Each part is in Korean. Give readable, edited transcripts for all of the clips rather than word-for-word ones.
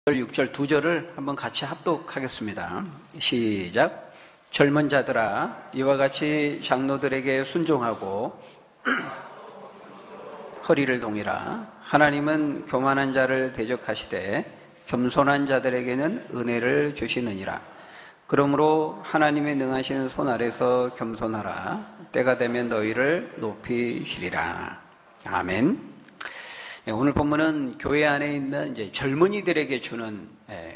6절 두 절을 한번 같이 합독하겠습니다. 시작. 젊은 자들아, 이와 같이 장로들에게 순종하고 허리를 동이라. 하나님은 교만한 자를 대적하시되 겸손한 자들에게는 은혜를 주시느니라. 그러므로 하나님의 능하신 손 아래서 겸손하라. 때가 되면 너희를 높이시리라. 아멘. 오늘 본문은 교회 안에 있는 이제 젊은이들에게 주는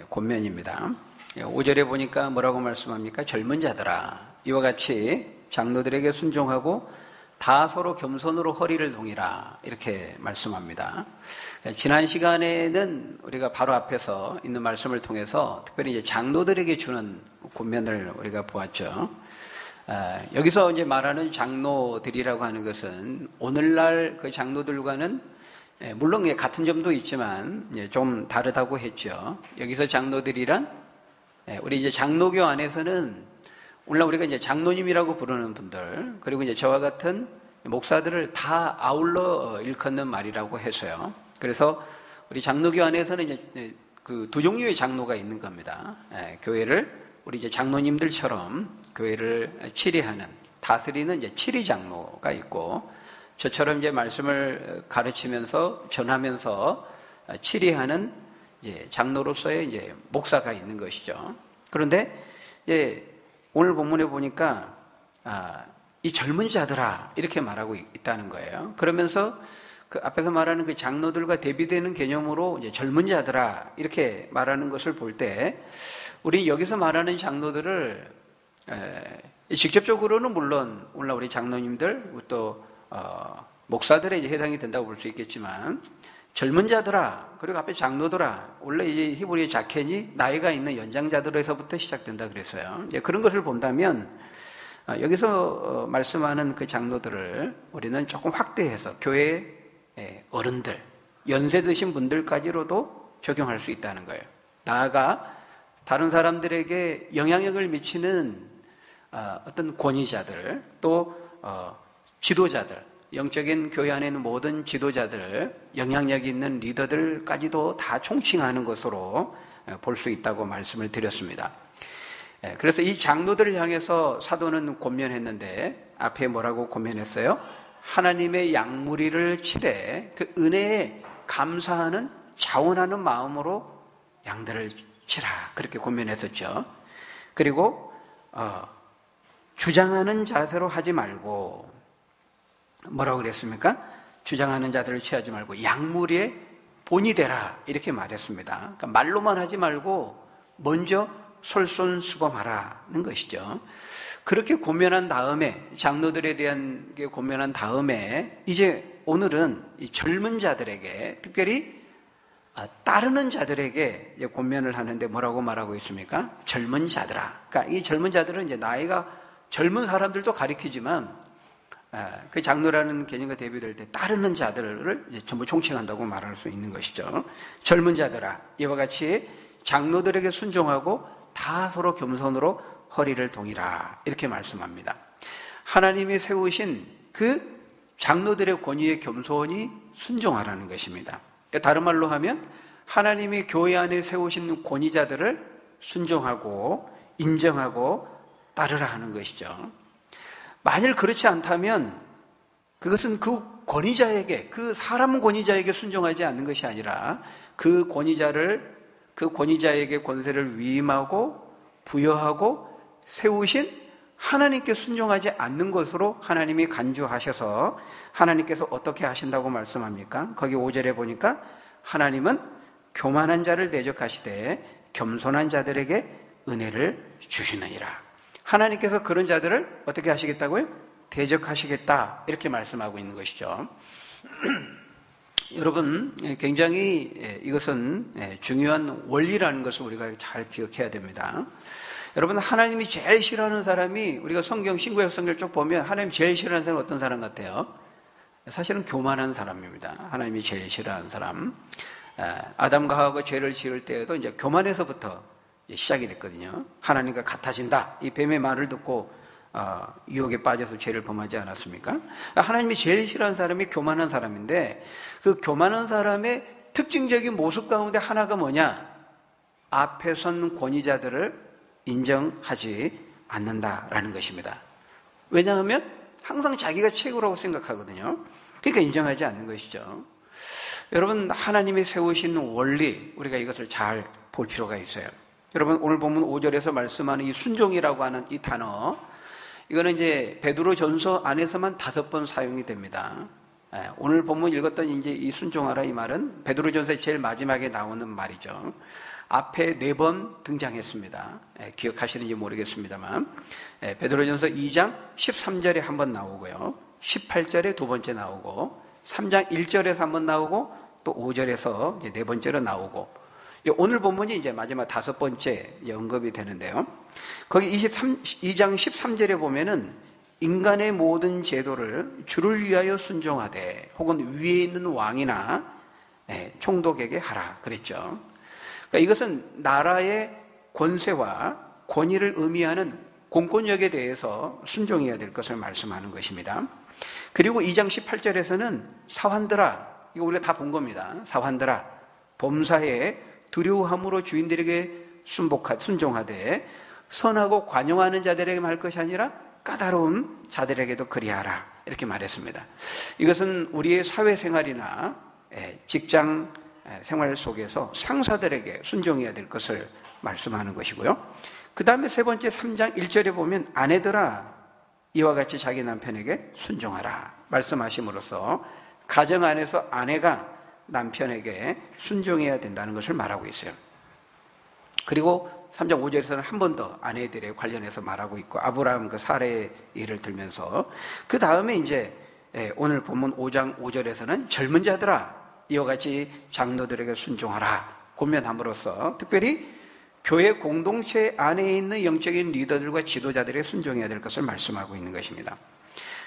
권면입니다. 5절에 보니까 뭐라고 말씀합니까? 젊은 자들아, 이와 같이 장로들에게 순종하고 다 서로 겸손으로 허리를 동이라, 이렇게 말씀합니다. 지난 시간에는 우리가 바로 앞에서 있는 말씀을 통해서 특별히 이제 장로들에게 주는 권면을 우리가 보았죠. 여기서 이제 말하는 장로들이라고 하는 것은 오늘날 그 장로들과는 물론 같은 점도 있지만 좀 다르다고 했죠. 여기서 장로들이란 우리 이제 장로교 안에서는 오늘날 우리가 이제 장로님이라고 부르는 분들, 그리고 이제 저와 같은 목사들을 다 아울러 일컫는 말이라고 해서요. 그래서 우리 장로교 안에서는 이제 그 두 종류의 장로가 있는 겁니다. 교회를 우리 이제 장로님들처럼 교회를 치리하는, 다스리는 이제 치리 장로가 있고, 저처럼 이제 말씀을 가르치면서 전하면서 치리하는 이제 장로로서의 이제 목사가 있는 것이죠. 그런데 오늘 본문에 보니까 이 젊은 자들아, 이렇게 말하고 있다는 거예요. 그러면서 그 앞에서 말하는 그 장로들과 대비되는 개념으로 이제 젊은 자들아, 이렇게 말하는 것을 볼 때 우리 여기서 말하는 장로들을 직접적으로는 물론 오늘날 우리 장로님들 또 목사들에 이제 해당이 된다고 볼 수 있겠지만, 젊은 자들아, 그리고 앞에 장로들아, 원래 이 히브리의 자켄이 나이가 있는 연장자들에서부터 시작된다 그랬어요. 그런 것을 본다면 여기서 말씀하는 그 장로들을 우리는 조금 확대해서 교회의 어른들, 연세 드신 분들까지로도 적용할 수 있다는 거예요. 나아가 다른 사람들에게 영향력을 미치는 어떤 권위자들, 또 지도자들, 영적인 교회 안에 있는 모든 지도자들, 영향력 있는 리더들까지도 다 총칭하는 것으로 볼 수 있다고 말씀을 드렸습니다. 그래서 이 장로들을 향해서 사도는 권면했는데, 앞에 뭐라고 권면했어요? 하나님의 양무리를 치되 그 은혜에 감사하는 자원하는 마음으로 양들을 치라, 그렇게 권면했었죠. 그리고 주장하는 자세로 하지 말고, 뭐라고 그랬습니까? 주장하는 자세를 취하지 말고 양무리의 본이 되라, 이렇게 말했습니다. 그러니까 말로만 하지 말고 먼저 솔선수범하라는 것이죠. 그렇게 권면한 다음에, 장로들에 대한 게 권면한 다음에, 이제 오늘은 이 젊은 자들에게, 특별히 따르는 자들에게 이제 권면을 하는데 뭐라고 말하고 있습니까? 젊은 자들아. 그러니까 이 젊은 자들은 이제 나이가 젊은 사람들도 가리키지만 그 장로라는 개념과 대비될 때 따르는 자들을 이제 전부 총칭한다고 말할 수 있는 것이죠. 젊은 자들아, 이와 같이 장로들에게 순종하고 다 서로 겸손으로 허리를 동이라, 이렇게 말씀합니다. 하나님이 세우신 그 장로들의 권위에 겸손히 순종하라는 것입니다. 그러니까 다른 말로 하면 하나님이 교회 안에 세우신 권위자들을 순종하고 인정하고 따르라 하는 것이죠. 만일 그렇지 않다면 그것은 그 권위자에게, 그 사람 권위자에게 순종하지 않는 것이 아니라 그 권위자에게 권세를 위임하고 부여하고 세우신 하나님께 순종하지 않는 것으로 하나님이 간주하셔서, 하나님께서 어떻게 하신다고 말씀합니까? 거기 5절에 보니까 하나님은 교만한 자를 대적하시되 겸손한 자들에게 은혜를 주시느니라. 하나님께서 그런 자들을 어떻게 하시겠다고요? 대적하시겠다, 이렇게 말씀하고 있는 것이죠. 여러분, 굉장히 이것은 중요한 원리라는 것을 우리가 잘 기억해야 됩니다. 여러분, 하나님이 제일 싫어하는 사람이, 우리가 성경 신구약 성경을 쭉 보면 하나님이 제일 싫어하는 사람은 어떤 사람 같아요? 사실은 교만한 사람입니다. 하나님이 제일 싫어하는 사람. 아담과 하와가 죄를 지을 때에도 이제 교만에서부터 시작이 됐거든요. 하나님과 같아진다, 이 뱀의 말을 듣고 유혹에 빠져서 죄를 범하지 않았습니까? 하나님이 제일 싫어하는 사람이 교만한 사람인데, 그 교만한 사람의 특징적인 모습 가운데 하나가 뭐냐? 앞에 선 권위자들을 인정하지 않는다라는 것입니다. 왜냐하면 항상 자기가 최고라고 생각하거든요. 그러니까 인정하지 않는 것이죠. 여러분, 하나님이 세우신 원리, 우리가 이것을 잘 볼 필요가 있어요. 여러분, 오늘 본문 5절에서 말씀하는 이 순종이라고 하는 이 단어, 이거는 이제 베드로전서 안에서만 5번 사용이 됩니다. 오늘 본문 읽었던 이제 이 순종하라 이 말은 베드로전서의 제일 마지막에 나오는 말이죠. 앞에 4번 등장했습니다. 기억하시는지 모르겠습니다만, 베드로전서 2장 13절에 한 번 나오고요, 18절에 2번째 나오고, 3장 1절에서 한 번 나오고, 또 5절에서 4번째로 나오고, 오늘 본문이 이제 마지막 5번째 언급이 되는데요. 거기 2장 13절에 보면은 인간의 모든 제도를 주를 위하여 순종하되 혹은 위에 있는 왕이나 총독에게 하라 그랬죠. 그러니까 이것은 나라의 권세와 권위를 의미하는 공권력에 대해서 순종해야 될 것을 말씀하는 것입니다. 그리고 2장 18절에서는 사환들아, 이거 우리가 다 본 겁니다. 사환들아, 범사에 두려워함으로 주인들에게 순종하되 선하고 관용하는 자들에게만 할 것이 아니라 까다로운 자들에게도 그리하라, 이렇게 말했습니다. 이것은 우리의 사회생활이나 직장 생활 속에서 상사들에게 순종해야 될 것을 말씀하는 것이고요. 그 다음에 세 번째 3장 1절에 보면 아내들아 이와 같이 자기 남편에게 순종하라 말씀하심으로써 가정 안에서 아내가 남편에게 순종해야 된다는 것을 말하고 있어요. 그리고 3장 5절에서는 한 번 더 아내들에 관련해서 말하고 있고, 아브라함 그 사례의 예를 들면서, 그 다음에 이제 오늘 본문 5장 5절에서는 젊은 자들아 이와 같이 장로들에게 순종하라 권면함으로써 특별히 교회 공동체 안에 있는 영적인 리더들과 지도자들에게 순종해야 될 것을 말씀하고 있는 것입니다.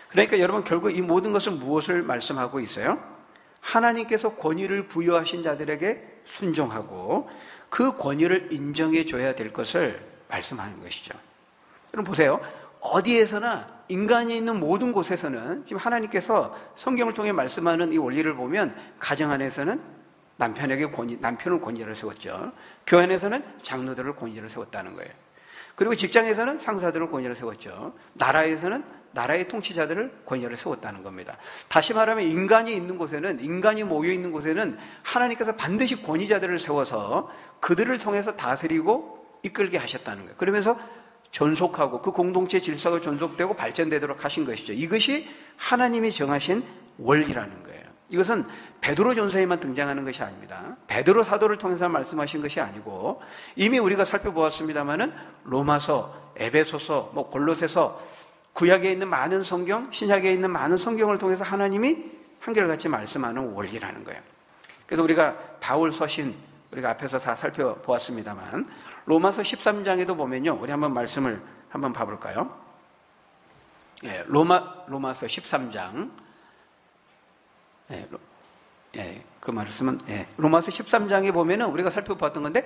그러니까 여러분, 결국 이 모든 것은 무엇을 말씀하고 있어요? 하나님께서 권위를 부여하신 자들에게 순종하고 그 권위를 인정해 줘야 될 것을 말씀하는 것이죠. 여러분 보세요. 어디에서나 인간이 있는 모든 곳에서는 지금 하나님께서 성경을 통해 말씀하는 이 원리를 보면 가정 안에서는 남편을 권위를 세웠죠. 교회 안에서는 장로들을 권위를 세웠다는 거예요. 그리고 직장에서는 상사들을 권위를 세웠죠. 나라에서는 나라의 통치자들을 권위를 세웠다는 겁니다. 다시 말하면 인간이 있는 곳에는, 인간이 모여 있는 곳에는 하나님께서 반드시 권위자들을 세워서 그들을 통해서 다스리고 이끌게 하셨다는 거예요. 그러면서 존속하고 그 공동체 질서가 존속되고 발전되도록 하신 것이죠. 이것이 하나님이 정하신 원리라는 거예요. 이것은 베드로전서에만 등장하는 것이 아닙니다. 베드로 사도를 통해서 말씀하신 것이 아니고 이미 우리가 살펴보았습니다마는 로마서, 에베소서, 골로새서, 구약에 있는 많은 성경, 신약에 있는 많은 성경을 통해서 하나님이 한결같이 말씀하는 원리라는 거예요. 그래서 우리가 바울 서신, 우리가 앞에서 다 살펴보았습니다만 로마서 13장에도 보면요, 우리 한번 말씀을 한번 봐볼까요? 로마서 13장, 그 말씀은 로마서 13장에 보면은 우리가 살펴보았던 건데,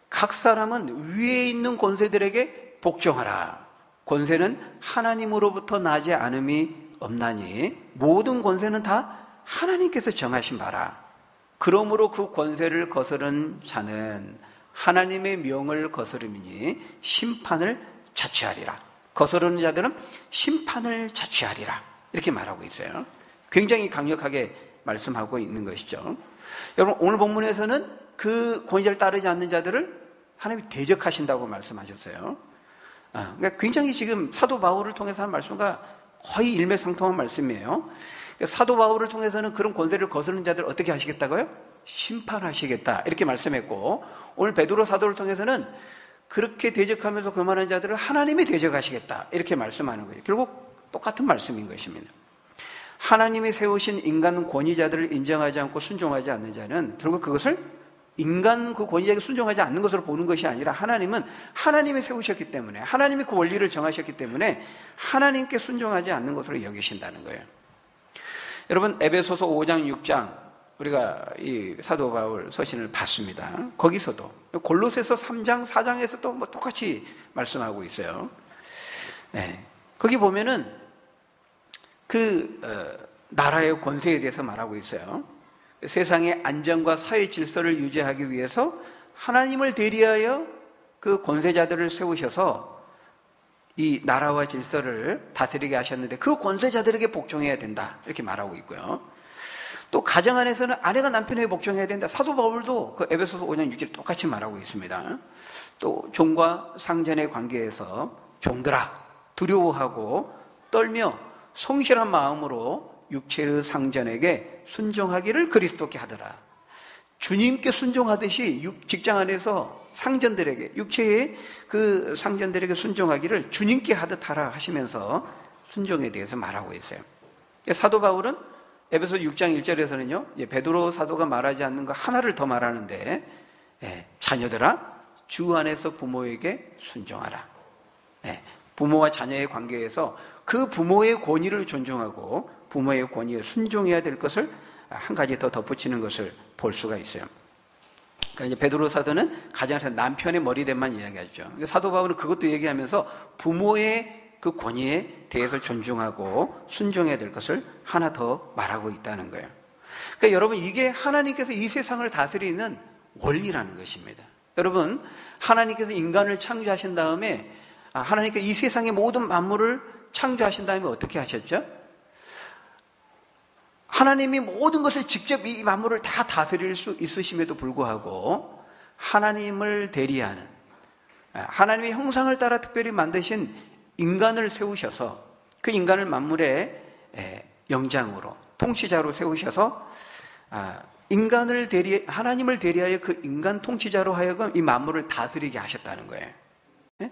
각 사람은 위에 있는 권세들에게 복종하라. 권세는 하나님으로부터 나지 않음이 없나니 모든 권세는 다 하나님께서 정하신 바라. 그러므로 그 권세를 거스른 자는 하나님의 명을 거스름이니 심판을 자취하리라. 거스르는 자들은 심판을 자취하리라, 이렇게 말하고 있어요. 굉장히 강력하게 말씀하고 있는 것이죠. 여러분, 오늘 본문에서는 그 권위를 따르지 않는 자들을 하나님이 대적하신다고 말씀하셨어요. 그러니까 굉장히 지금 사도 바울을 통해서 하는 말씀과 거의 일맥상통한 말씀이에요. 그러니까 사도 바울을 통해서는 그런 권세를 거스르는 자들 어떻게 하시겠다고요? 심판하시겠다, 이렇게 말씀했고, 오늘 베드로 사도를 통해서는 그렇게 대적하면서 교만한 자들을 하나님이 대적하시겠다, 이렇게 말씀하는 거예요. 결국 똑같은 말씀인 것입니다. 하나님이 세우신 인간 권위자들을 인정하지 않고 순종하지 않는 자는 결국 그것을 인간 그 권위자에게 순종하지 않는 것으로 보는 것이 아니라, 하나님은 하나님이 세우셨기 때문에, 하나님이 그 원리를 정하셨기 때문에 하나님께 순종하지 않는 것으로 여기신다는 거예요. 여러분, 에베소서 5장 6장 우리가 이 사도 바울 서신을 봤습니다. 거기서도 골로새서 3장 4장에서 또 똑같이 말씀하고 있어요. 거기 보면은 나라의 권세에 대해서 말하고 있어요. 세상의 안정과 사회 질서를 유지하기 위해서 하나님을 대리하여 그 권세자들을 세우셔서 이 나라와 질서를 다스리게 하셨는데 그 권세자들에게 복종해야 된다 이렇게 말하고 있고요. 또 가정 안에서는 아내가 남편에게 복종해야 된다. 사도 바울도 그 에베소서 5장 6절 똑같이 말하고 있습니다. 또 종과 상전의 관계에서 종들아 두려워하고 떨며 성실한 마음으로 육체의 상전에게 순종하기를 그리스도께 하더라. 주님께 순종하듯이 직장 안에서 상전들에게, 육체의 그 상전들에게 순종하기를 주님께 하듯 하라 하시면서 순종에 대해서 말하고 있어요. 사도 바울은 에베소 6장 1절에서는요, 베드로 사도가 말하지 않는 거 하나를 더 말하는데, 자녀들아, 주 안에서 부모에게 순종하라. 부모와 자녀의 관계에서 그 부모의 권위를 존중하고 부모의 권위에 순종해야 될 것을 한 가지 더 덧붙이는 것을 볼 수가 있어요. 그러니까 이제 베드로 사도는 가정에서 남편의 머리대만 이야기하죠. 사도 바울은 그것도 얘기하면서 부모의 그 권위에 대해서 존중하고 순종해야 될 것을 하나 더 말하고 있다는 거예요. 그러니까 여러분, 이게 하나님께서 이 세상을 다스리는 원리라는 것입니다. 여러분, 하나님께서 인간을 창조하신 다음에 하나님께서 이 세상의 모든 만물을 창조하신 다음에 어떻게 하셨죠? 하나님이 모든 것을 직접 이 만물을 다 다스릴 수 있으심에도 불구하고 하나님을 대리하는, 하나님의 형상을 따라 특별히 만드신 인간을 세우셔서 그 인간을 만물의 영장으로, 통치자로 세우셔서 하나님을 대리하여 그 인간 통치자로 하여금 이 만물을 다스리게 하셨다는 거예요.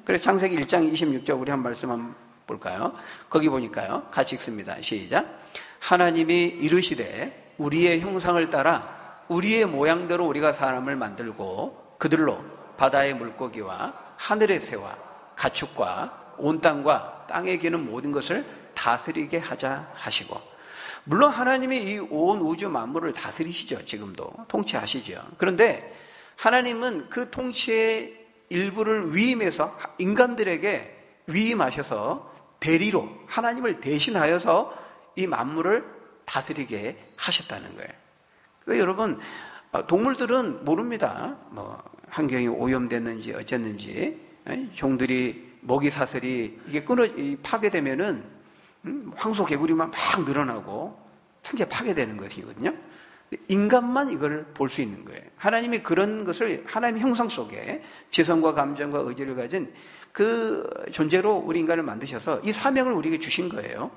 그래서 창세기 1장 26절 우리 한 말씀 한번 볼까요? 거기 보니까요, 같이 읽습니다. 시작. 하나님이 이르시되 우리의 형상을 따라 우리의 모양대로 우리가 사람을 만들고 그들로 바다의 물고기와 하늘의 새와 가축과 온 땅과 땅에 기는 모든 것을 다스리게 하자 하시고, 물론 하나님이 이 온 우주 만물을 다스리시죠. 지금도 통치하시죠. 그런데 하나님은 그 통치의 일부를 위임해서 인간들에게 위임하셔서 대리로 하나님을 대신하여서 이 만물을 다스리게 하셨다는 거예요. 그러니까 여러분, 동물들은 모릅니다. 환경이 오염됐는지 어쨌는지, 종들이 먹이 사슬이 이게 파괴되면은 황소 개구리만 막 늘어나고 생계 파괴되는 것이거든요. 인간만 이걸 볼 수 있는 거예요. 하나님이 그런 것을 하나님의 형상 속에 지성과 감정과 의지를 가진 그 존재로 우리 인간을 만드셔서 이 사명을 우리에게 주신 거예요.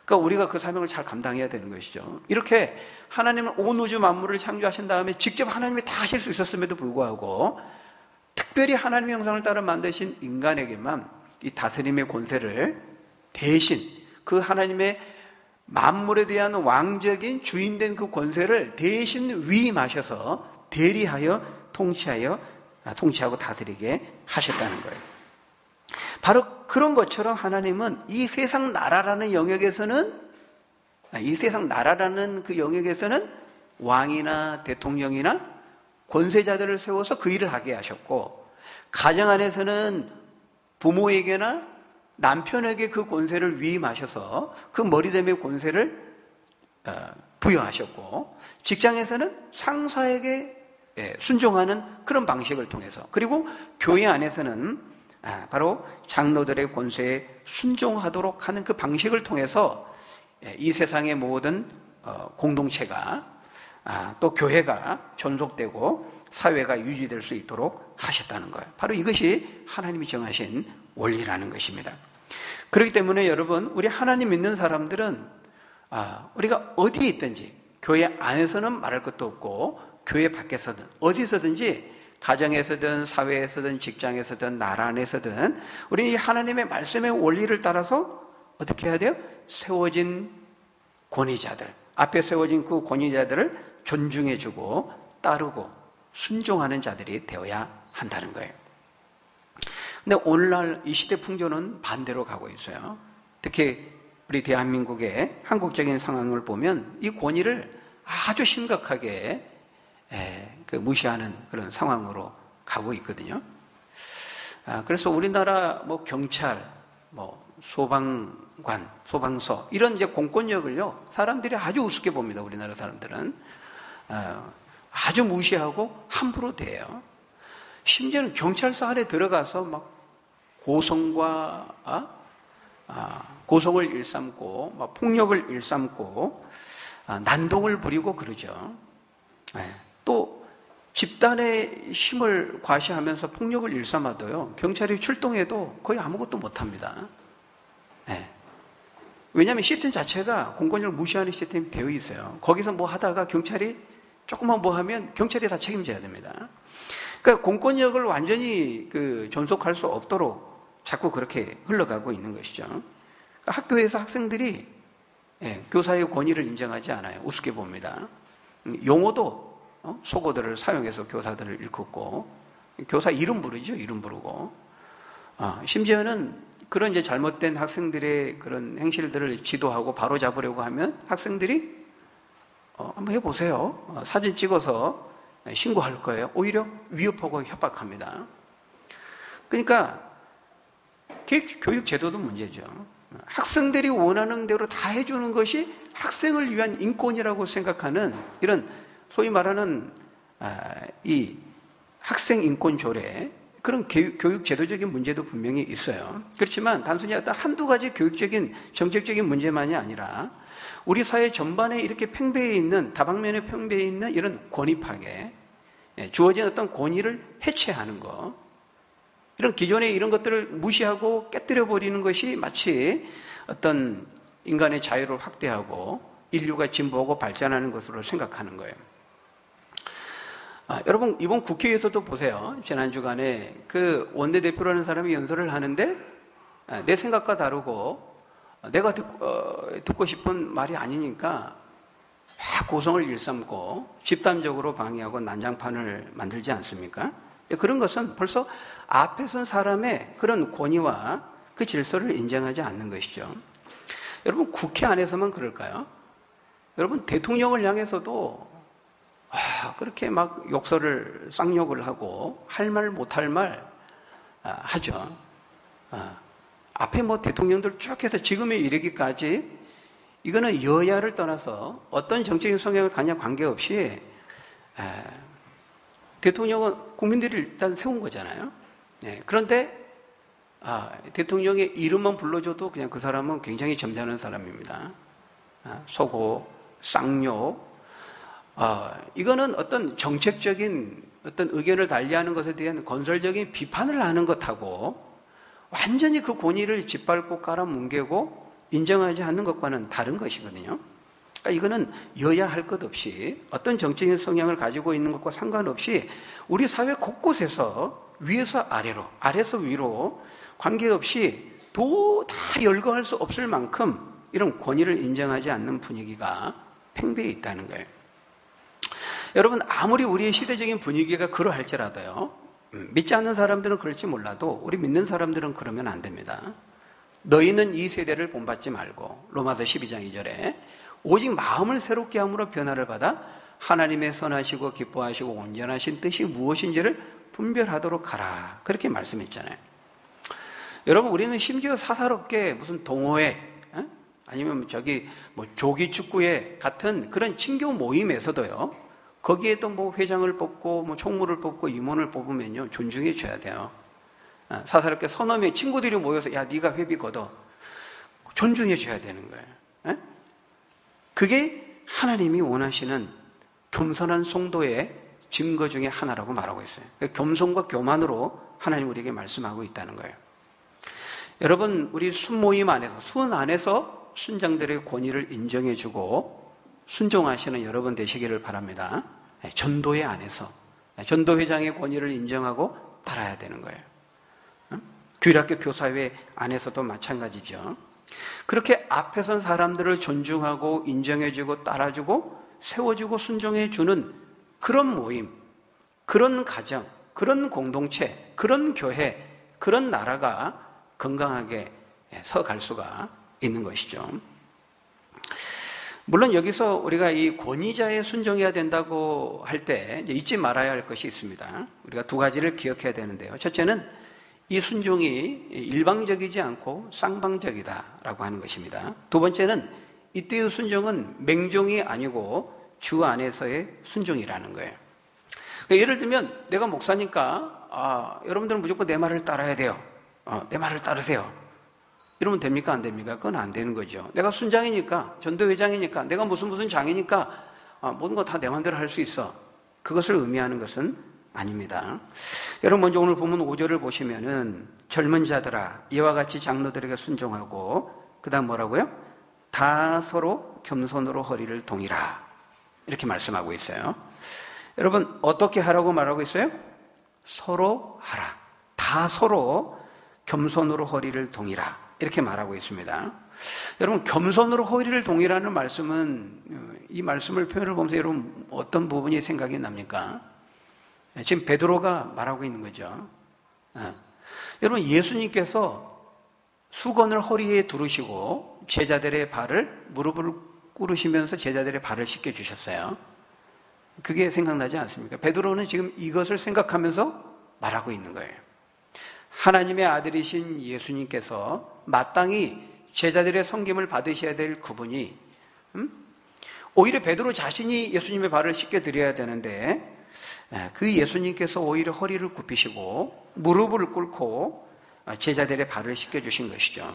그러니까 우리가 그 사명을 잘 감당해야 되는 것이죠. 이렇게 하나님은 온 우주 만물을 창조하신 다음에 직접 하나님이 다 하실 수 있었음에도 불구하고 특별히 하나님의 형상을 따라 만드신 인간에게만 이 다스림의 권세를 대신 그 하나님의 만물에 대한 왕적인 주인된 그 권세를 대신 위임하셔서 대리하여 통치하고 다스리게 하셨다는 거예요. 바로 그런 것처럼 하나님은 이 세상 나라라는 그 영역에서는 왕이나 대통령이나 권세자들을 세워서 그 일을 하게 하셨고, 가정 안에서는 부모에게나 남편에게 그 권세를 위임하셔서 그 머리됨의 권세를 부여하셨고, 직장에서는 상사에게 순종하는 그런 방식을 통해서, 그리고 교회 안에서는 바로 장로들의 권세에 순종하도록 하는 그 방식을 통해서 이 세상의 모든 공동체가 또 교회가 존속되고 사회가 유지될 수 있도록 하셨다는 거예요. 바로 이것이 하나님이 정하신 원리라는 것입니다. 그렇기 때문에 여러분, 우리 하나님 믿는 사람들은 우리가 어디에 있든지, 교회 안에서는 말할 것도 없고 교회 밖에서든 어디서든지, 가정에서든 사회에서든 직장에서든 나라 안에서든 우리는 이 하나님의 말씀의 원리를 따라서 어떻게 해야 돼요? 세워진 권위자들, 앞에 세워진 그 권위자들을 존중해주고 따르고 순종하는 자들이 되어야 한다는 거예요. 근데 오늘날 이 시대 풍조는 반대로 가고 있어요. 특히 우리 대한민국의 한국적인 상황을 보면 이 권위를 아주 심각하게 무시하는 그런 상황으로 가고 있거든요. 그래서 우리나라 경찰, 소방관, 소방서 이런 이제 공권력을요, 사람들이 아주 우습게 봅니다. 우리나라 사람들은 아주 무시하고 함부로 대해요. 심지어는 경찰서 안에 들어가서 막 고성을 일삼고, 막 폭력을 일삼고, 난동을 부리고 그러죠. 또 집단의 힘을 과시하면서 폭력을 일삼아도요, 경찰이 출동해도 거의 아무것도 못합니다. 왜냐하면 시스템 자체가 공권력을 무시하는 시스템이 되어 있어요. 거기서 뭐 하다가 경찰이 조금만 뭐 하면 경찰이 다 책임져야 됩니다. 그러니까 공권력을 완전히 존속할 수 없도록 자꾸 그렇게 흘러가고 있는 것이죠. 그러니까 학교에서 학생들이 교사의 권위를 인정하지 않아요. 우습게 봅니다. 용어도 속어들을 사용해서 교사들을 일컫고, 교사 이름 부르죠. 이름 부르고, 심지어는 그런 이제 잘못된 학생들의 그런 행실들을 지도하고 바로 잡으려고 하면 학생들이 한번 해보세요. 사진 찍어서 신고할 거예요. 오히려 위협하고 협박합니다. 그러니까 교육 제도도 문제죠. 학생들이 원하는 대로 다 해주는 것이 학생을 위한 인권이라고 생각하는 이런 소위 말하는 이 학생 인권 조례, 그런 교육 제도적인 문제도 분명히 있어요. 그렇지만 단순히 어떤 한두 가지 교육적인 정책적인 문제만이 아니라 우리 사회 전반에 이렇게 팽배해 있는, 다방면에 팽배해 있는 이런 권위 파괴, 주어진 어떤 권위를 해체하는 것, 이런 기존의 이런 것들을 무시하고 깨뜨려 버리는 것이 마치 어떤 인간의 자유를 확대하고 인류가 진보하고 발전하는 것으로 생각하는 거예요. 여러분, 이번 국회에서도 보세요. 지난 주간에 원내대표라는 사람이 연설을 하는데 내 생각과 다르고 내가 듣고 싶은 말이 아니니까 막 고성을 일삼고 집단적으로 방해하고 난장판을 만들지 않습니까? 그런 것은 벌써 앞에 선 사람의 그런 권위와 그 질서를 인정하지 않는 것이죠. 여러분, 국회 안에서만 그럴까요? 여러분, 대통령을 향해서도 그렇게 막 욕설을, 쌍욕을 하고 할 말 못할 말 하죠. 앞에 뭐 대통령들 쭉 해서 지금에 이르기까지 이거는 여야를 떠나서 어떤 정책적 성향을 갖냐 관계없이 대통령은 국민들이 일단 세운 거잖아요. 그런데 대통령의 이름만 불러줘도 그냥 그 사람은 굉장히 점잖은 사람입니다. 소고, 쌍욕, 이거는 어떤 정책적인 어떤 의견을 달리하는 것에 대한 건설적인 비판을 하는 것하고 완전히 그 권위를 짓밟고 깔아뭉개고 인정하지 않는 것과는 다른 것이거든요. 그러니까 이거는 여야 할 것 없이 어떤 정치적인 성향을 가지고 있는 것과 상관없이 우리 사회 곳곳에서 위에서 아래로, 아래에서 위로 관계없이 다 열거할 수 없을 만큼 이런 권위를 인정하지 않는 분위기가 팽배해 있다는 거예요. 여러분, 아무리 우리의 시대적인 분위기가 그러할지라도요, 믿지 않는 사람들은 그럴지 몰라도 우리 믿는 사람들은 그러면 안 됩니다. 너희는 이 세대를 본받지 말고, 로마서 12장 2절에 오직 마음을 새롭게 함으로 변화를 받아 하나님의 선하시고 기뻐하시고 온전하신 뜻이 무엇인지를 분별하도록 하라, 그렇게 말씀했잖아요. 여러분, 우리는 심지어 사사롭게 무슨 동호회, 아니면 조기 축구회 같은 그런 친교 모임에서도요, 거기에도 뭐 회장을 뽑고 뭐 총무를 뽑고 임원을 뽑으면요, 존중해 줘야 돼요. 사사롭게 서너 명 친구들이 모여서 야, 네가 회비 걷어, 존중해 줘야 되는 거예요. 그게 하나님이 원하시는 겸손한 성도의 증거 중에 하나라고 말하고 있어요. 겸손과 교만으로 하나님 우리에게 말씀하고 있다는 거예요. 여러분, 우리 순모임 안에서, 수원 안에서 순장들의 권위를 인정해 주고 순종하시는 여러분 되시기를 바랍니다. 전도회 안에서 전도회장의 권위를 인정하고 따라야 되는 거예요. 규율학교 교사회 안에서도 마찬가지죠. 그렇게 앞에 선 사람들을 존중하고 인정해주고 따라주고 세워주고 순종해주는 그런 모임, 그런 가정, 그런 공동체, 그런 교회, 그런 나라가 건강하게 서갈 수가 있는 것이죠. 물론 여기서 우리가 이 권위자에 순종해야 된다고 할 때 잊지 말아야 할 것이 있습니다. 우리가 두 가지를 기억해야 되는데요. 첫째는 이 순종이 일방적이지 않고 쌍방적이다라고 하는 것입니다. 두 번째는 이때의 순종은 맹종이 아니고 주 안에서의 순종이라는 거예요. 그러니까 예를 들면 내가 목사니까 여러분들은 무조건 내 말을 따라야 돼요. 내 말을 따르세요. 이러면 됩니까? 안 됩니까? 그건 안 되는 거죠. 내가 순장이니까, 전도회장이니까, 내가 무슨 장이니까 모든 거 다 내 마음대로 할 수 있어. 그것을 의미하는 것은 아닙니다. 여러분 먼저 오늘 본문 5절을 보시면은 젊은 자들아 이와 같이 장로들에게 순종하고 그 다음 뭐라고요? 다 서로 겸손으로 허리를 동이라 이렇게 말씀하고 있어요. 여러분 어떻게 하라고 말하고 있어요? 서로 하라. 다 서로 겸손으로 허리를 동이라 이렇게 말하고 있습니다. 여러분 겸손으로 허리를 동이라는 말씀은 이 말씀을 표현을 보면서 여러분 어떤 부분이 생각이 납니까? 지금 베드로가 말하고 있는 거죠. 여러분 예수님께서 수건을 허리에 두르시고 제자들의 발을 무릎을 꿇으시면서 제자들의 발을 씻겨 주셨어요. 그게 생각나지 않습니까? 베드로는 지금 이것을 생각하면서 말하고 있는 거예요. 하나님의 아들이신 예수님께서 마땅히 제자들의 섬김을 받으셔야 될 그분이 오히려 베드로 자신이 예수님의 발을 씻겨 드려야 되는데 그 예수님께서 오히려 허리를 굽히시고 무릎을 꿇고 제자들의 발을 씻겨 주신 것이죠.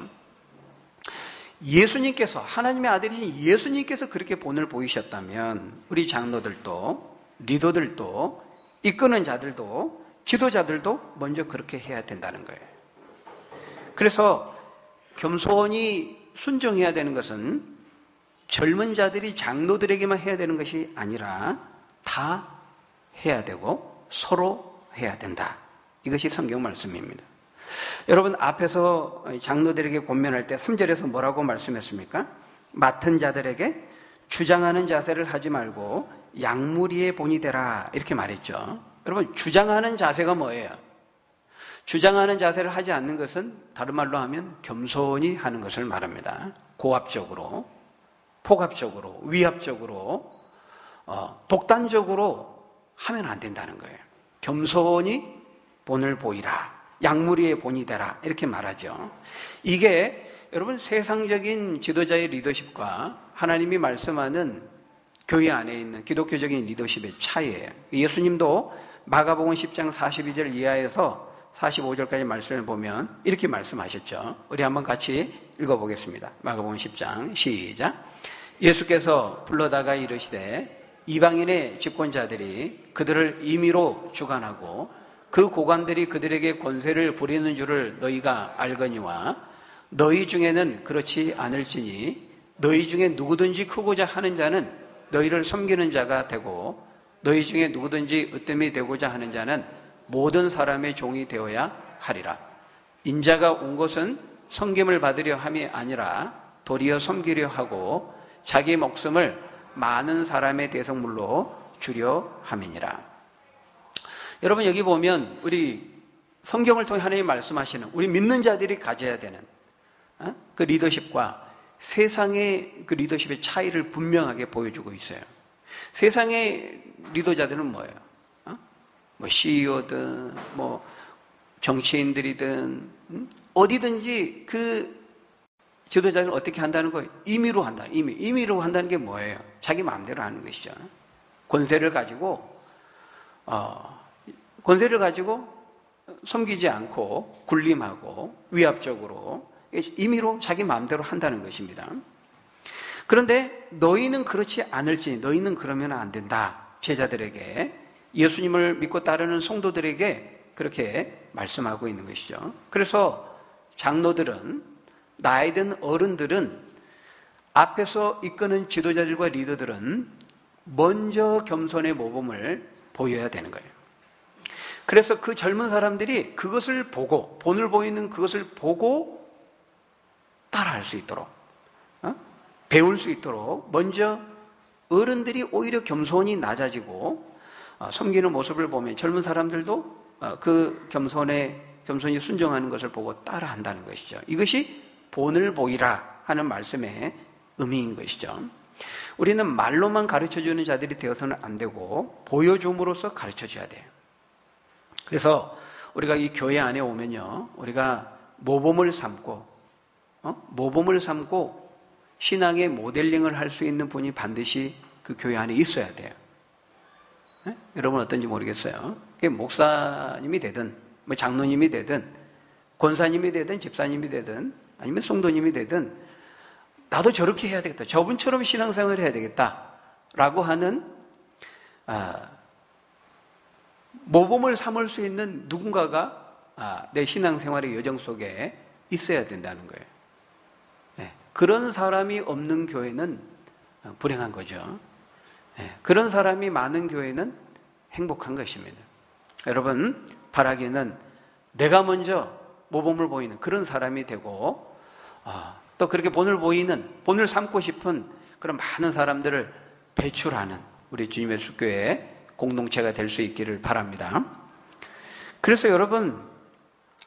예수님께서 하나님의 아들이신 예수님께서 그렇게 본을 보이셨다면 우리 장로들도 리더들도 이끄는 자들도 지도자들도 먼저 그렇게 해야 된다는 거예요. 그래서 겸손히 순종해야 되는 것은 젊은 자들이 장로들에게만 해야 되는 것이 아니라 다 해야 되고 서로 해야 된다. 이것이 성경 말씀입니다. 여러분 앞에서 장로들에게 권면할 때 3절에서 뭐라고 말씀했습니까? 맡은 자들에게 주장하는 자세를 하지 말고 양무리의 본이 되라 이렇게 말했죠. 여러분 주장하는 자세가 뭐예요? 주장하는 자세를 하지 않는 것은 다른 말로 하면 겸손히 하는 것을 말합니다. 고압적으로, 폭압적으로, 위압적으로, 독단적으로 하면 안 된다는 거예요. 겸손히 본을 보이라, 양무리의 본이 되라 이렇게 말하죠. 이게 여러분 세상적인 지도자의 리더십과 하나님이 말씀하는 교회 안에 있는 기독교적인 리더십의 차이예요. 예수님도 마가복음 10장 42절 이하에서 45절까지 말씀을 보면 이렇게 말씀하셨죠. 우리 한번 같이 읽어보겠습니다. 마가복음 10장 시작. 예수께서 불러다가 이르시되 이방인의 집권자들이 그들을 임의로 주관하고 그 고관들이 그들에게 권세를 부리는 줄을 너희가 알거니와 너희 중에는 그렇지 않을지니 너희 중에 누구든지 크고자 하는 자는 너희를 섬기는 자가 되고 너희 중에 누구든지 으뜸이 되고자 하는 자는 모든 사람의 종이 되어야 하리라. 인자가 온 것은 섬김을 받으려 함이 아니라 도리어 섬기려 하고 자기 목숨을 많은 사람의 대성물로 주려 함이니라. 여러분 여기 보면 우리 성경을 통해 하나님이 말씀하시는 우리 믿는 자들이 가져야 되는 그 리더십과 세상의 그 리더십의 차이를 분명하게 보여주고 있어요. 세상의 리더자들은 뭐예요? 뭐 CEO든 뭐 정치인들이든 어디든지 그 지도자들은 어떻게 한다는 거예요? 임의로 한다. 임의로 한다는 게 뭐예요? 자기 마음대로 하는 것이죠. 권세를 가지고 섬기지 않고 군림하고 위압적으로 임의로 자기 마음대로 한다는 것입니다. 그런데 너희는 그렇지 않을지 너희는 그러면 안 된다. 제자들에게 예수님을 믿고 따르는 성도들에게 그렇게 말씀하고 있는 것이죠. 그래서 장로들은 나이 든 어른들은 앞에서 이끄는 지도자들과 리더들은 먼저 겸손의 모범을 보여야 되는 거예요. 그래서 그 젊은 사람들이 그것을 보고 본을 보이는 그것을 보고 따라할 수 있도록 배울 수 있도록 먼저 어른들이 오히려 겸손히 낮아지고 섬기는 모습을 보면 젊은 사람들도 그 겸손히 순종하는 것을 보고 따라한다는 것이죠. 이것이 본을 보이라 하는 말씀의 의미인 것이죠. 우리는 말로만 가르쳐주는 자들이 되어서는 안 되고 보여줌으로써 가르쳐줘야 돼요. 그래서 우리가 이 교회 안에 오면요, 우리가 모범을 삼고 신앙의 모델링을 할 수 있는 분이 반드시 그 교회 안에 있어야 돼요. 여러분 어떤지 모르겠어요. 그게 목사님이 되든, 뭐 장로님이 되든, 권사님이 되든, 집사님이 되든, 아니면 성도님이 되든, 나도 저렇게 해야 되겠다. 저분처럼 신앙생활을 해야 되겠다. 라고 하는, 모범을 삼을 수 있는 누군가가 내 신앙생활의 여정 속에 있어야 된다는 거예요. 그런 사람이 없는 교회는 불행한 거죠. 그런 사람이 많은 교회는 행복한 것입니다. 여러분, 바라기는 내가 먼저 모범을 보이는 그런 사람이 되고, 또 그렇게 본을 삼고 싶은 그런 많은 사람들을 배출하는 우리 주님의 숫교회 공동체가 될 수 있기를 바랍니다. 그래서 여러분,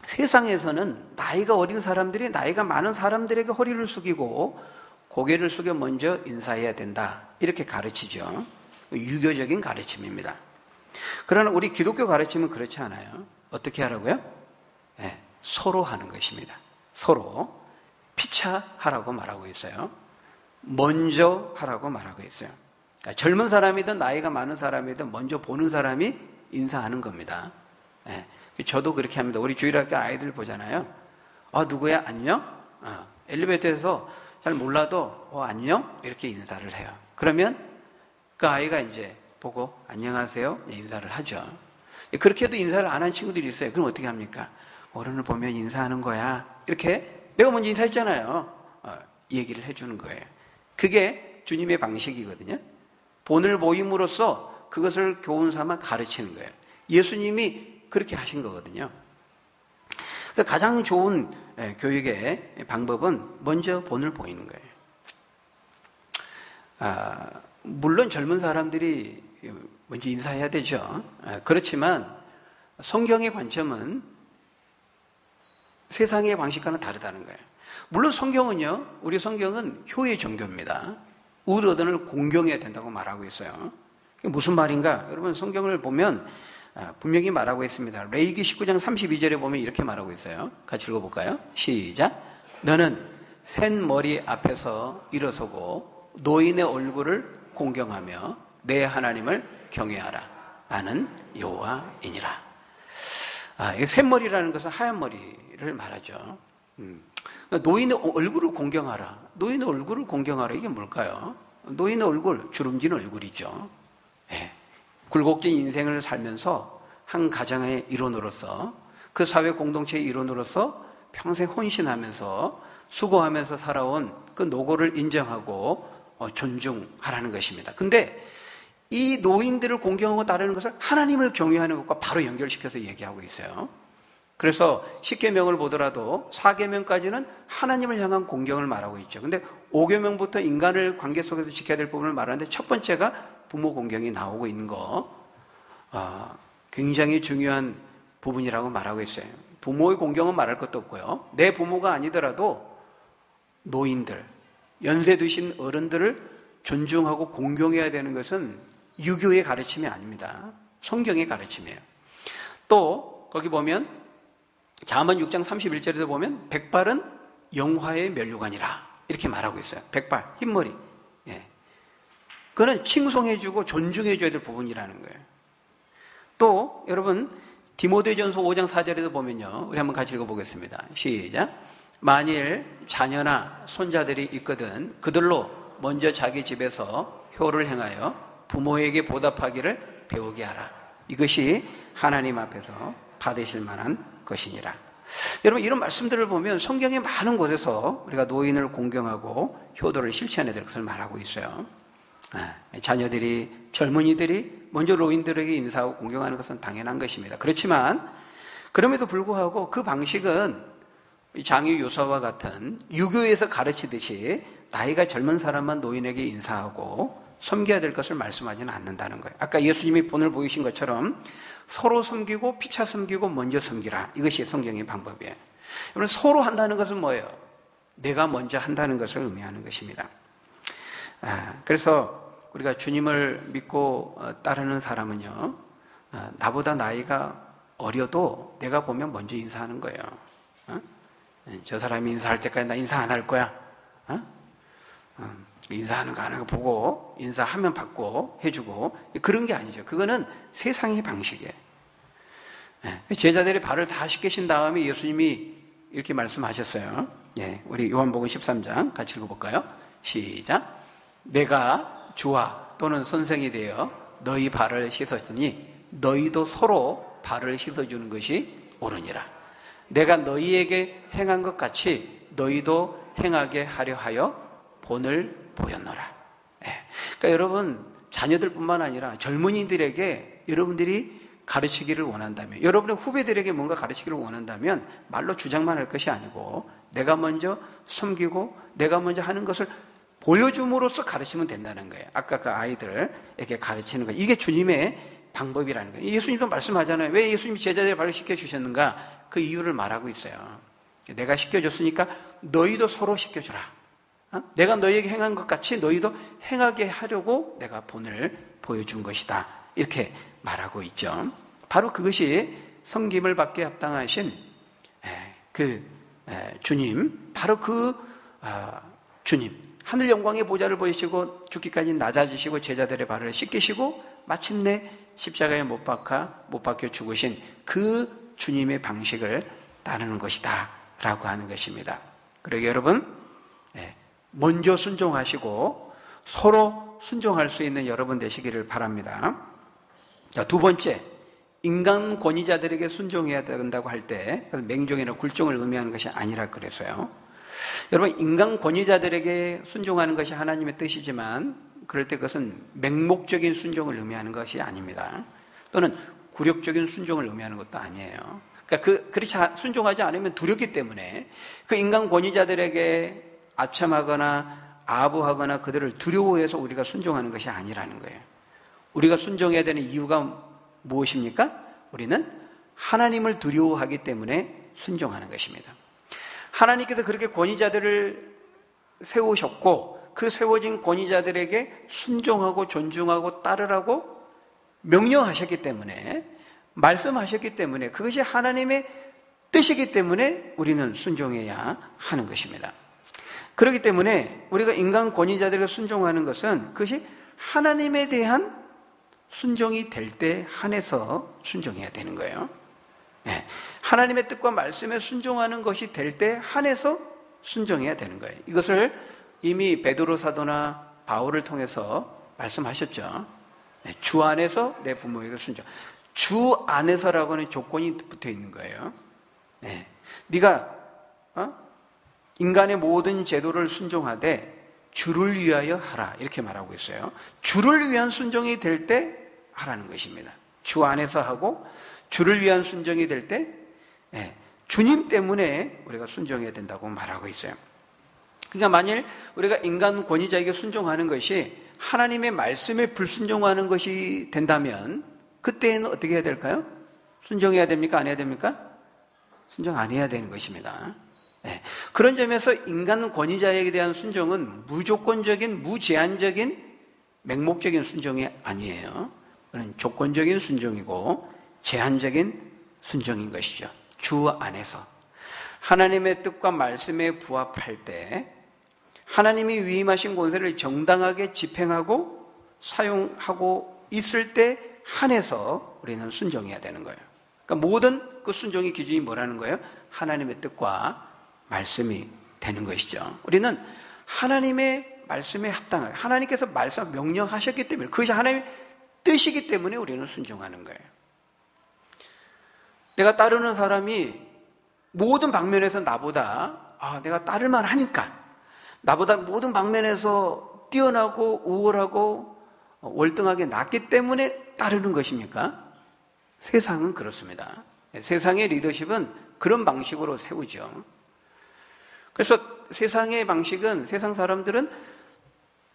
세상에서는 나이가 어린 사람들이 나이가 많은 사람들에게 허리를 숙이고 고개를 숙여 먼저 인사해야 된다, 이렇게 가르치죠. 유교적인 가르침입니다. 그러나 우리 기독교 가르침은 그렇지 않아요. 어떻게 하라고요? 서로 하는 것입니다. 서로 피차하라고 말하고 있어요. 먼저 하라고 말하고 있어요. 그러니까 젊은 사람이든 나이가 많은 사람이든 먼저 보는 사람이 인사하는 겁니다. 저도 그렇게 합니다. 우리 주일학교 아이들 보잖아요. 누구야? 안녕? 엘리베이터에서 잘 몰라도 안녕? 이렇게 인사를 해요. 그러면 그 아이가 이제 보고 안녕하세요? 인사를 하죠. 그렇게 해도 인사를 안 한 친구들이 있어요. 그럼 어떻게 합니까? 어른을 보면 인사하는 거야. 이렇게 내가 먼저 인사했잖아요. 얘기를 해주는 거예요. 그게 주님의 방식이거든요. 본을 보임으로써 그것을 교훈 삼아 가르치는 거예요. 예수님이 그렇게 하신 거거든요. 그래서 가장 좋은 교육의 방법은 먼저 본을 보이는 거예요. 물론 젊은 사람들이 먼저 인사해야 되죠. 그렇지만 성경의 관점은 세상의 방식과는 다르다는 거예요. 물론 성경은요, 우리 성경은 효의 종교입니다. 우리 어른을 공경해야 된다고 말하고 있어요. 그게 무슨 말인가? 여러분, 성경을 보면 분명히 말하고 있습니다. 레위기 19장 32절에 보면 이렇게 말하고 있어요. 같이 읽어볼까요? 시작. 너는 센 머리 앞에서 일어서고 노인의 얼굴을 공경하며 내 하나님을 경외하라. 나는 여호와이니라. 이 샘머리라는 것은 하얀 머리를 말하죠. 노인의 얼굴을 공경하라. 노인의 얼굴을 공경하라. 이게 뭘까요? 노인의 얼굴, 주름진 얼굴이죠. 굴곡진 인생을 살면서 한 가정의 일원으로서, 그 사회 공동체의 일원으로서 평생 헌신하면서 수고하면서 살아온 그 노고를 인정하고 존중하라는 것입니다. 근데 이 노인들을 공경하고 따르는 것을 하나님을 경외하는 것과 바로 연결시켜서 얘기하고 있어요. 그래서 10계명을 보더라도 4계명까지는 하나님을 향한 공경을 말하고 있죠. 근데 5계명부터 인간을 관계 속에서 지켜야 될 부분을 말하는데 첫 번째가 부모 공경이 나오고 있는 거, 굉장히 중요한 부분이라고 말하고 있어요. 부모의 공경은 말할 것도 없고요. 내 부모가 아니더라도 노인들, 연세 드신 어른들을 존중하고 공경해야 되는 것은 유교의 가르침이 아닙니다. 성경의 가르침이에요. 또 거기 보면 잠언 6장 31절에도 보면 백발은 영화의 면류관이라 이렇게 말하고 있어요. 백발, 흰머리. 그거는 칭송해주고 존중해줘야 될 부분이라는 거예요. 또 여러분, 디모데전서 5장 4절에도 보면요, 우리 한번 같이 읽어보겠습니다. 시작. 만일 자녀나 손자들이 있거든 그들로 먼저 자기 집에서 효를 행하여 부모에게 보답하기를 배우게 하라. 이것이 하나님 앞에서 받으실 만한 것이니라. 여러분, 이런 말씀들을 보면 성경의 많은 곳에서 우리가 노인을 공경하고 효도를 실천해야 될 것을 말하고 있어요. 자녀들이, 젊은이들이 먼저 노인들에게 인사하고 공경하는 것은 당연한 것입니다. 그렇지만 그럼에도 불구하고 그 방식은 장유 요사와 같은 유교에서 가르치듯이 나이가 젊은 사람만 노인에게 인사하고 섬겨야 될 것을 말씀하지는 않는다는 거예요. 아까 예수님이 본을 보이신 것처럼 서로 섬기고 피차 섬기고 먼저 섬기라. 이것이 성경의 방법이에요. 여러분, 서로 한다는 것은 뭐예요? 내가 먼저 한다는 것을 의미하는 것입니다. 그래서 우리가 주님을 믿고 따르는 사람은요, 나보다 나이가 어려도 내가 보면 먼저 인사하는 거예요. 저 사람이 인사할 때까지 나 인사 안 할 거야. 인사하는 거 하는 거 보고 인사하면 받고 해주고, 그런 게 아니죠. 그거는 세상의 방식이에요. 제자들이 발을 다 씻기신 다음에 예수님이 이렇게 말씀하셨어요. 우리 요한복음 13장 같이 읽어볼까요? 시작. 내가 주와 또는 선생이 되어 너희 발을 씻었으니 너희도 서로 발을 씻어주는 것이 옳으니라. 내가 너희에게 행한 것 같이 너희도 행하게 하려 하여 본을 보였노라. 그러니까 여러분, 자녀들뿐만 아니라 젊은이들에게 여러분들이 가르치기를 원한다면, 여러분의 후배들에게 뭔가 가르치기를 원한다면 말로 주장만 할 것이 아니고 내가 먼저 섬기고 내가 먼저 하는 것을 보여줌으로써 가르치면 된다는 거예요. 아까 그 아이들에게 가르치는 거, 이게 주님의 방법이라는 거예요. 예수님도 말씀하잖아요. 왜 예수님이 제자들의 발을 씻겨주셨는가? 그 이유를 말하고 있어요. 내가 씻겨줬으니까 너희도 서로 씻겨주라. 내가 너희에게 행한 것 같이 너희도 행하게 하려고 내가 본을 보여준 것이다. 이렇게 말하고 있죠. 바로 그것이 섬김을 받게 합당하신 그 주님, 바로 그 주님, 하늘 영광의 보좌를 보이시고 죽기까지 낮아지시고 제자들의 발을 씻기시고 마침내 십자가에 못 박혀 죽으신 그 주님의 방식을 따르는 것이다 라고 하는 것입니다. 그리고 여러분, 먼저 순종하시고 서로 순종할 수 있는 여러분 되시기를 바랍니다. 자, 두 번째, 인간 권위자들에게 순종해야 된다고 할 때 맹종이나 굴종을 의미하는 것이 아니라 그래서요. 여러분, 인간 권위자들에게 순종하는 것이 하나님의 뜻이지만 그럴 때 그것은 맹목적인 순종을 의미하는 것이 아닙니다. 또는 굴욕적인 순종을 의미하는 것도 아니에요. 그러니까 그렇지 순종하지 않으면 두렵기 때문에 그 인간 권위자들에게 아첨하거나 아부하거나 그들을 두려워해서 우리가 순종하는 것이 아니라는 거예요. 우리가 순종해야 되는 이유가 무엇입니까? 우리는 하나님을 두려워하기 때문에 순종하는 것입니다. 하나님께서 그렇게 권위자들을 세우셨고 그 세워진 권위자들에게 순종하고 존중하고 따르라고 명령하셨기 때문에, 말씀하셨기 때문에, 그것이 하나님의 뜻이기 때문에 우리는 순종해야 하는 것입니다. 그렇기 때문에 우리가 인간 권위자들에게 순종하는 것은 그것이 하나님에 대한 순종이 될 때 한해서 순종해야 되는 거예요. 하나님의 뜻과 말씀에 순종하는 것이 될 때 한해서 순종해야 되는 거예요. 이것을 이미 베드로 사도나 바울을 통해서 말씀하셨죠. 주 안에서 내 부모에게 순종. 주 안에서라고는 조건이 붙어 있는 거예요. 네가 인간의 모든 제도를 순종하되 주를 위하여 하라, 이렇게 말하고 있어요. 주를 위한 순종이 될 때 하라는 것입니다. 주 안에서 하고 주를 위한 순종이 될 때 주님 때문에 우리가 순종해야 된다고 말하고 있어요. 그러니까 만일 우리가 인간 권위자에게 순종하는 것이 하나님의 말씀에 불순종하는 것이 된다면 그때는 어떻게 해야 될까요? 순종해야 됩니까? 안 해야 됩니까? 순종 안 해야 되는 것입니다. 그런 점에서 인간 권위자에게 대한 순종은 무조건적인, 무제한적인, 맹목적인 순종이 아니에요. 그건 조건적인 순종이고 제한적인 순종인 것이죠. 주 안에서 하나님의 뜻과 말씀에 부합할 때 하나님이 위임하신 권세를 정당하게 집행하고 사용하고 있을 때 한해서 우리는 순종해야 되는 거예요. 그러니까 모든 그 순종의 기준이 뭐라는 거예요? 하나님의 뜻과 말씀이 되는 것이죠. 우리는 하나님의 말씀에 합당하게, 하나님께서 말씀 명령하셨기 때문에, 그것이 하나님의 뜻이기 때문에 우리는 순종하는 거예요. 내가 따르는 사람이 모든 방면에서 나보다 내가 따를만 하니까, 나보다 모든 방면에서 뛰어나고 우월하고 월등하게 낫기 때문에 따르는 것입니까? 세상은 그렇습니다. 세상의 리더십은 그런 방식으로 세우죠. 그래서 세상의 방식은, 세상 사람들은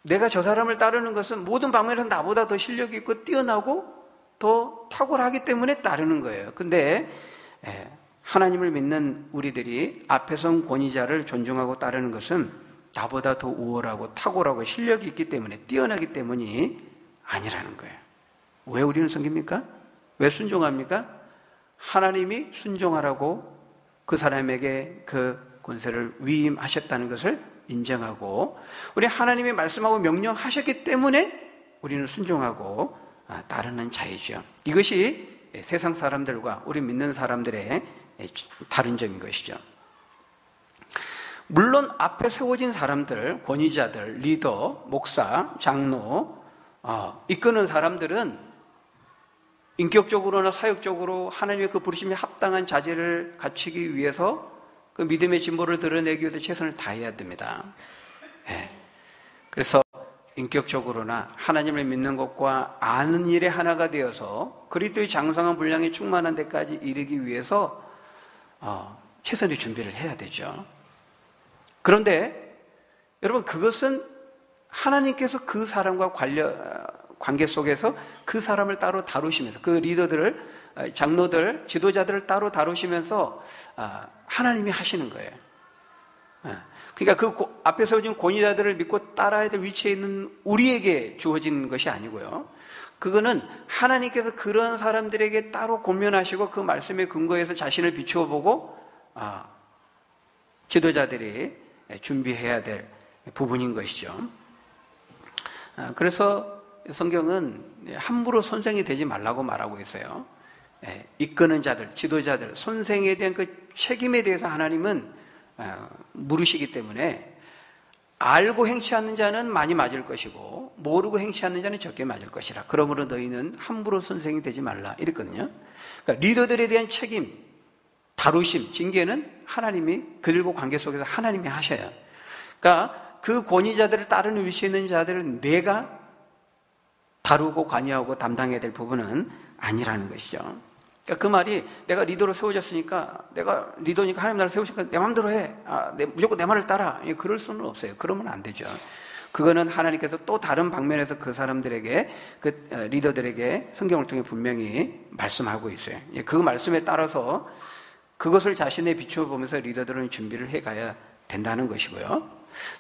내가 저 사람을 따르는 것은 모든 방면에서 나보다 더 실력이 있고 뛰어나고 더 탁월하기 때문에 따르는 거예요. 근데 하나님을 믿는 우리들이 앞에 선 권위자를 존중하고 따르는 것은 나보다 더 우월하고 탁월하고 실력이 있기 때문에, 뛰어나기 때문이 아니라는 거예요. 왜 우리는 섬깁니까? 왜 순종합니까? 하나님이 순종하라고 그 사람에게 그 권세를 위임하셨다는 것을 인정하고, 우리 하나님이 말씀하고 명령하셨기 때문에 우리는 순종하고 따르는 자이죠. 이것이 세상 사람들과 우리 믿는 사람들의 다른 점인 것이죠. 물론 앞에 세워진 사람들, 권위자들, 리더, 목사, 장로, 이끄는 사람들은 인격적으로나 사역적으로 하나님의 그 부르심에 합당한 자질을 갖추기 위해서 그 믿음의 진보를 드러내기 위해서 최선을 다해야 됩니다. 그래서 인격적으로나 하나님을 믿는 것과 아는 일에 하나가 되어서 그리스도의 장성한 분량에 충만한 데까지 이르기 위해서 최선의 준비를 해야 되죠. 그런데 여러분, 그것은 하나님께서 그 사람과 관계 속에서 그 사람을 따로 다루시면서, 그 리더들을, 장로들, 지도자들을 따로 다루시면서 하나님이 하시는 거예요. 그러니까 그 앞에 세워진 권위자들을 믿고 따라야 될 위치에 있는 우리에게 주어진 것이 아니고요. 그거는 하나님께서 그런 사람들에게 따로 권면하시고 그 말씀에 근거해서 자신을 비추어 보고 지도자들이 준비해야 될 부분인 것이죠. 그래서 성경은 함부로 선생이 되지 말라고 말하고 있어요. 이끄는 자들, 지도자들, 선생에 대한 그 책임에 대해서 하나님은 물으시기 때문에 알고 행치하는 자는 많이 맞을 것이고 모르고 행치하는 자는 적게 맞을 것이라. 그러므로 너희는 함부로 선생이 되지 말라 이랬거든요. 그러니까 리더들에 대한 책임, 다루심, 징계는 하나님이 그들과 관계 속에서 하나님이 하셔요. 그러니까 그 권위자들을 따르는 위치에 있는 자들을 내가 다루고 관여하고 담당해야 될 부분은 아니라는 것이죠. 그러니까 그 말이 내가 리더로 세워졌으니까, 내가 리더니까 하나님 나를 세우시니까 내 마음대로 해. 무조건 내 말을 따라. 그럴 수는 없어요. 그러면 안 되죠. 그거는 하나님께서 또 다른 방면에서 그 사람들에게, 그 리더들에게 성경을 통해 분명히 말씀하고 있어요. 그 말씀에 따라서 그것을 자신의 비추어 보면서 리더들은 준비를 해가야 된다는 것이고요.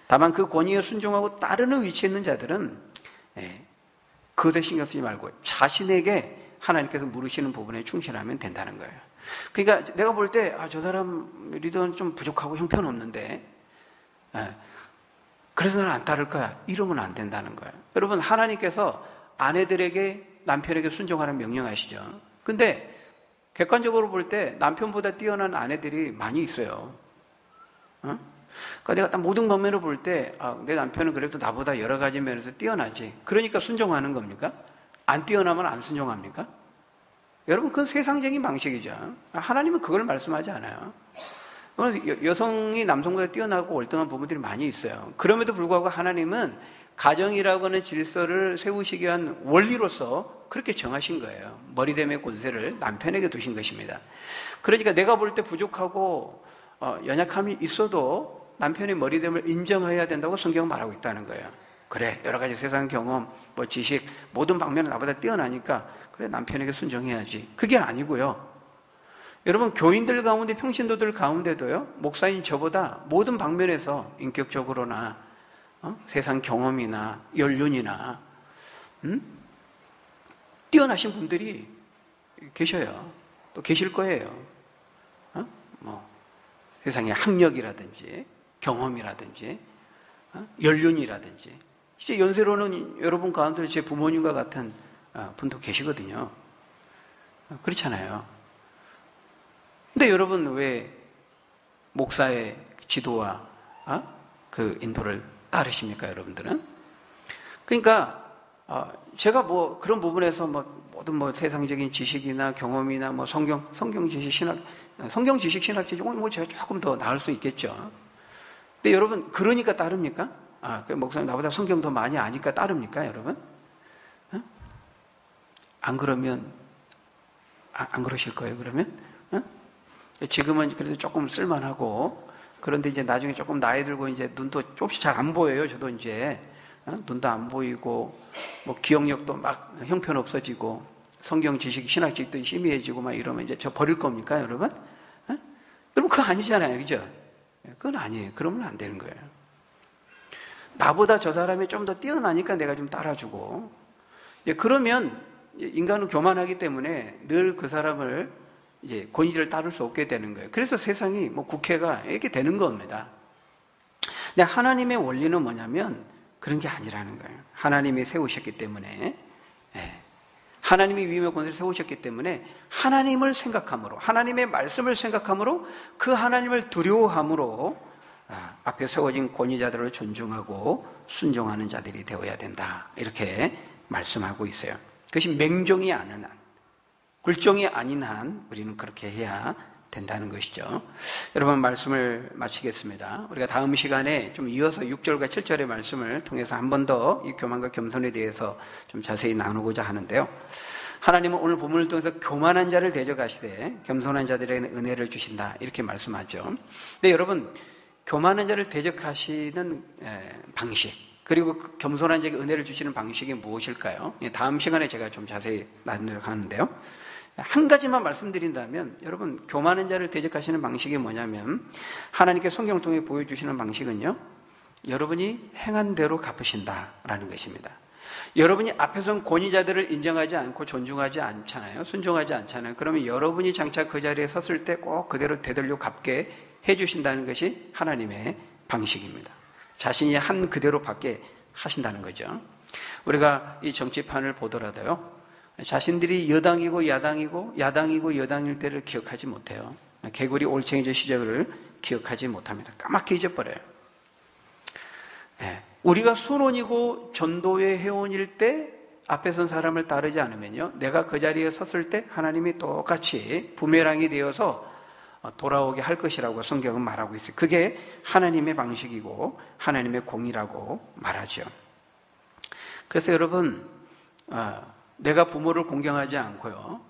다만 그 권위에 순종하고 따르는 위치에 있는 자들은 그것에 신경 쓰지 말고 자신에게 하나님께서 물으시는 부분에 충실하면 된다는 거예요. 그러니까 내가 볼 때 저 사람 리더는 좀 부족하고 형편없는데 그래서 나는 안 따를 거야, 이러면 안 된다는 거예요. 여러분, 하나님께서 아내들에게 남편에게 순종하라는 명령하시죠. 근데 객관적으로 볼 때 남편보다 뛰어난 아내들이 많이 있어요. 그러니까 내가 딱 모든 방면으로 볼 때 내 남편은 그래도 나보다 여러 가지 면에서 뛰어나지, 그러니까 순종하는 겁니까? 안 뛰어나면 안 순종합니까? 여러분, 그건 세상적인 방식이죠. 하나님은 그걸 말씀하지 않아요. 여성이 남성보다 뛰어나고 월등한 부분들이 많이 있어요. 그럼에도 불구하고 하나님은 가정이라고 하는 질서를 세우시기 위한 원리로서 그렇게 정하신 거예요. 머리됨의 권세를 남편에게 두신 것입니다. 그러니까 내가 볼 때 부족하고 연약함이 있어도 남편의 머리됨을 인정해야 된다고 성경은 말하고 있다는 거예요. 그래, 여러 가지 세상 경험, 지식, 모든 방면은 나보다 뛰어나니까 그래, 남편에게 순종해야지. 그게 아니고요. 여러분, 교인들 가운데, 평신도들 가운데도요, 목사인 저보다 모든 방면에서 인격적으로나 세상 경험이나 연륜이나 뛰어나신 분들이 계셔요. 또 계실 거예요. 세상의 학력이라든지 경험이라든지 연륜이라든지, 이제 연세로는 여러분 가운데 제 부모님과 같은 분도 계시거든요. 그렇잖아요. 근데 여러분, 왜 목사의 지도와 그 인도를 따르십니까, 여러분들은? 그러니까 제가 그런 부분에서 모든 세상적인 지식이나 경험이나 성경 지식, 성경 지식 신학 지식은 제가 조금 더 나을 수 있겠죠. 근데 여러분, 그러니까 따릅니까? 그 목사님 나보다 성경 더 많이 아니까 따릅니까, 여러분? 안 그러면 안 그러실 거예요, 그러면? 지금은 그래도 조금 쓸만하고, 그런데 이제 나중에 조금 나이 들고 이제 눈도 조금씩 잘 안 보여요. 저도 이제 눈도 안 보이고 기억력도 막 형편없어지고 성경 지식, 신학 지식도 희미해지고 막 이러면 이제 저 버릴 겁니까, 여러분? 여러분, 그거 아니잖아요, 그죠? 그건 아니에요. 그러면 안 되는 거예요. 나보다 저 사람이 좀 더 뛰어나니까 내가 좀 따라주고, 그러면 인간은 교만하기 때문에 늘 그 사람을 이제 권위를 따를 수 없게 되는 거예요. 그래서 세상이 국회가 이렇게 되는 겁니다. 근데 하나님의 원리는 뭐냐면 그런 게 아니라는 거예요. 하나님이 세우셨기 때문에 하나님이 위임의 권세를 세우셨기 때문에 하나님을 생각함으로, 하나님의 말씀을 생각함으로, 그 하나님을 두려워함으로 앞에 세워진 권위자들을 존중하고 순종하는 자들이 되어야 된다, 이렇게 말씀하고 있어요. 그것이 맹종이 아닌 한, 굴종이 아닌 한 우리는 그렇게 해야 된다는 것이죠. 여러분, 말씀을 마치겠습니다. 우리가 다음 시간에 좀 이어서 6절과 7절의 말씀을 통해서 한 번 더 이 교만과 겸손에 대해서 좀 자세히 나누고자 하는데요. 하나님은 오늘 본문을 통해서 교만한 자를 대적하시되 겸손한 자들에게는 은혜를 주신다, 이렇게 말씀하죠. 근데 여러분, 교만한 자를 대적하시는 방식, 그리고 그 겸손한 자에게 은혜를 주시는 방식이 무엇일까요? 다음 시간에 제가 좀 자세히 나누도록 하는데요. 한 가지만 말씀드린다면, 여러분, 교만한 자를 대적하시는 방식이 뭐냐면, 하나님께 성경을 통해 보여주시는 방식은요, 여러분이 행한 대로 갚으신다라는 것입니다. 여러분이 앞에선 권위자들을 인정하지 않고 존중하지 않잖아요. 순종하지 않잖아요. 그러면 여러분이 장차 그 자리에 섰을 때 꼭 그대로 되돌려 갚게 해주신다는 것이 하나님의 방식입니다. 자신이 한 그대로 받게 하신다는 거죠. 우리가 이 정치판을 보더라도요, 자신들이 여당이고 야당이고 야당이고 여당일 때를 기억하지 못해요. 개구리 올챙이제 시절을 기억하지 못합니다. 까맣게 잊어버려요. 우리가 순원이고 전도의 회원일 때 앞에 선 사람을 따르지 않으면요, 내가 그 자리에 섰을 때 하나님이 똑같이 부메랑이 되어서 돌아오게 할 것이라고 성경은 말하고 있어요. 그게 하나님의 방식이고 하나님의 공이라고 말하죠. 그래서 여러분, 내가 부모를 공경하지 않고요,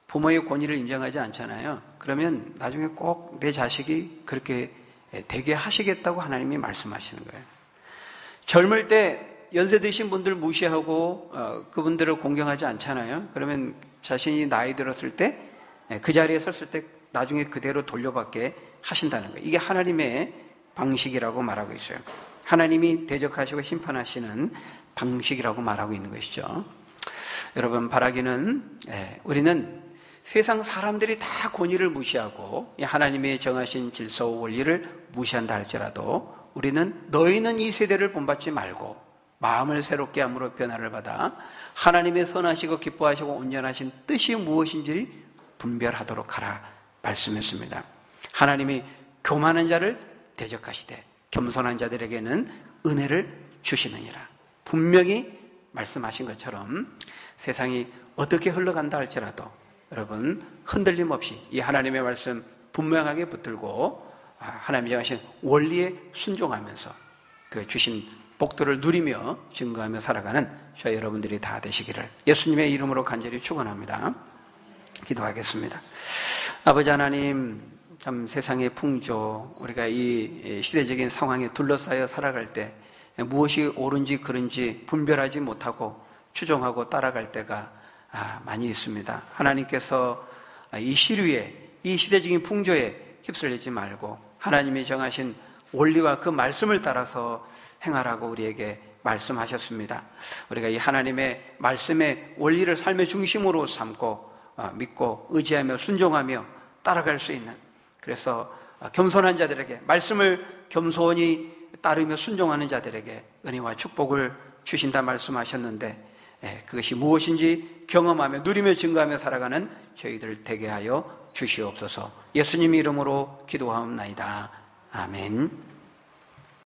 부모의 권위를 인정하지 않잖아요. 그러면 나중에 꼭 내 자식이 그렇게 되게 하시겠다고 하나님이 말씀하시는 거예요. 젊을 때 연세 드신 분들 무시하고 그분들을 공경하지 않잖아요. 그러면 자신이 나이 들었을 때, 그 자리에 섰을 때 나중에 그대로 돌려받게 하신다는 거예요. 이게 하나님의 방식이라고 말하고 있어요. 하나님이 대적하시고 심판하시는 방식이라고 말하고 있는 것이죠. 여러분, 바라기는 우리는 세상 사람들이 다 권위를 무시하고 하나님의 정하신 질서와 원리를 무시한다 할지라도, 우리는 너희는 이 세대를 본받지 말고 마음을 새롭게 함으로 변화를 받아 하나님의 선하시고 기뻐하시고 온전하신 뜻이 무엇인지 분별하도록 하라 말씀했습니다. 하나님이 교만한 자를 대적하시되 겸손한 자들에게는 은혜를 주시느니라, 분명히 말씀하신 것처럼 세상이 어떻게 흘러간다 할지라도 여러분, 흔들림 없이 이 하나님의 말씀 분명하게 붙들고 하나님이 정하신 원리에 순종하면서 그 주신 복들을 누리며 증거하며 살아가는 저희 여러분들이 다 되시기를 예수님의 이름으로 간절히 축원합니다. 기도하겠습니다. 아버지 하나님, 참 세상의 풍조, 우리가 이 시대적인 상황에 둘러싸여 살아갈 때 무엇이 옳은지 그른지 분별하지 못하고 추종하고 따라갈 때가 많이 있습니다. 하나님께서 이 시류에, 이 시대적인 풍조에 휩쓸리지 말고 하나님이 정하신 원리와 그 말씀을 따라서 행하라고 우리에게 말씀하셨습니다. 우리가 이 하나님의 말씀의 원리를 삶의 중심으로 삼고 믿고 의지하며 순종하며 따라갈 수 있는, 그래서 겸손한 자들에게, 말씀을 겸손히 따르며 순종하는 자들에게 은혜와 축복을 주신다 말씀하셨는데, 그것이 무엇인지 경험하며 누리며 증거하며 살아가는 저희들 되게 하여 주시옵소서. 예수님 이름으로 기도하옵나이다. 아멘.